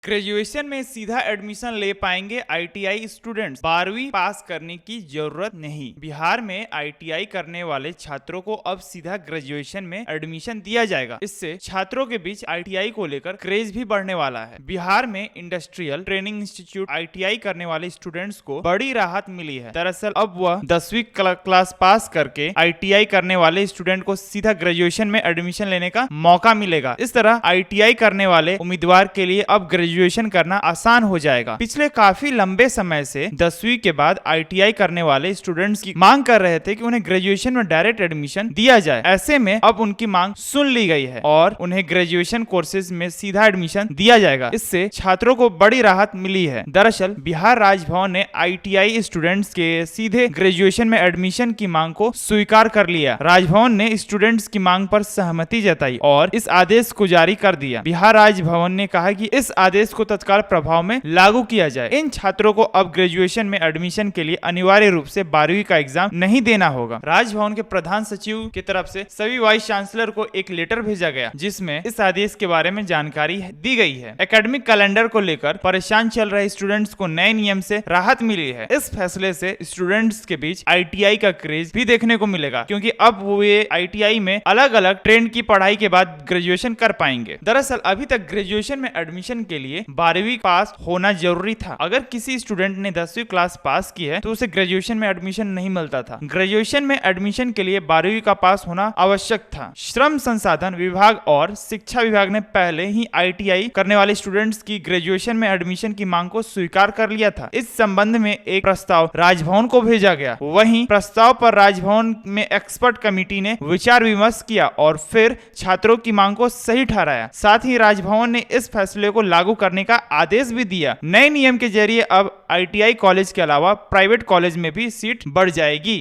Graduation में सीधा admission ले पाएंगे आईटीआई स्टूडेंट्स। 12वीं पास करने की जरूरत नहीं। बिहार में आईटीआई करने वाले छात्रों को अब सीधा ग्रेजुएशन में एडमिशन दिया जाएगा। इससे छात्रों के बीच आईटीआई को लेकर क्रेज भी बढ़ने वाला है। बिहार में इंडस्ट्रियल ट्रेनिंग इंस्टीट्यूट आईटीआई करने वाले स्टूडेंट्स को बड़ी राहत मिली है। दरअसल अब वह 10वीं क्लास पास करके आईटीआई करने वाले स्टूडेंट को सीधा ग्रेजुएशन में एडमिशन लेने का मौका मिलेगा। इस तरह आईटीआई करने वाले उम्मीदवार के लिए अब ग्रेजुएशन करना आसान हो जाएगा। पिछले काफी लंबे समय से 10वीं के बाद आईटीआई करने वाले स्टूडेंट्स की मांग कर रहे थे कि उन्हें ग्रेजुएशन में डायरेक्ट एडमिशन दिया जाए। ऐसे में अब उनकी मांग सुन ली गई है और उन्हें ग्रेजुएशन कोर्सेज में सीधा एडमिशन दिया जाएगा। इससे छात्रों को बड़ी राहत मिली है। दरअसल बिहार राजभवन ने आईटीआई स्टूडेंट्स के सीधे ग्रेजुएशन में एडमिशन की मांग को स्वीकार कर लिया। राजभवन ने स्टूडेंट्स की मांग पर सहमति जताई और इस आदेश को जारी कर दिया। बिहार राजभवन ने कहा कि इस आदेश को तत्काल प्रभाव में लागू किया जाए। इन छात्रों को अब ग्रेजुएशन में एडमिशन के लिए अनिवार्य रूप से 12वीं का एग्जाम नहीं देना होगा। राजभवन के प्रधान सचिव की तरफ से सभी वाइस चांसलर को एक लेटर भेजा गया जिसमें इस आदेश के बारे में जानकारी दी गई है। एकेडमिक कैलेंडर को लेकर परेशान चल रहे स्टूडेंट्स को नए नियम से राहत मिली है। इस फैसले से स्टूडेंट्स के बीच आईटीआई का क्रेज भी देखने को मिलेगा, क्योंकि अब वे आईटीआई में अलग अलग ट्रेंड की पढ़ाई के बाद ग्रेजुएशन कर पाएंगे। दरअसल अभी तक ग्रेजुएशन में एडमिशन के लिए 12वीं पास होना जरूरी था। अगर किसी स्टूडेंट ने 10वीं क्लास पास की है तो उसे ग्रेजुएशन में एडमिशन नहीं मिलता था। ग्रेजुएशन में एडमिशन के लिए 12वीं का पास होना आवश्यक था। श्रम संसाधन विभाग और शिक्षा विभाग ने पहले ही आईटीआई करने वाले स्टूडेंट्स की ग्रेजुएशन में एडमिशन की मांग को स्वीकार कर लिया था। इस संबंध में एक प्रस्ताव राजभवन को भेजा गया। वहीं प्रस्ताव पर राजभवन में एक्सपर्ट कमेटी ने विचार विमर्श किया और फिर छात्रों की मांग को सही ठहराया। साथ ही राजभवन ने इस फैसले को लागू करने का आदेश भी दिया। नए नियम के जरिए अब आईटीआई कॉलेज के अलावा प्राइवेट कॉलेज में भी सीट बढ़ जाएगी।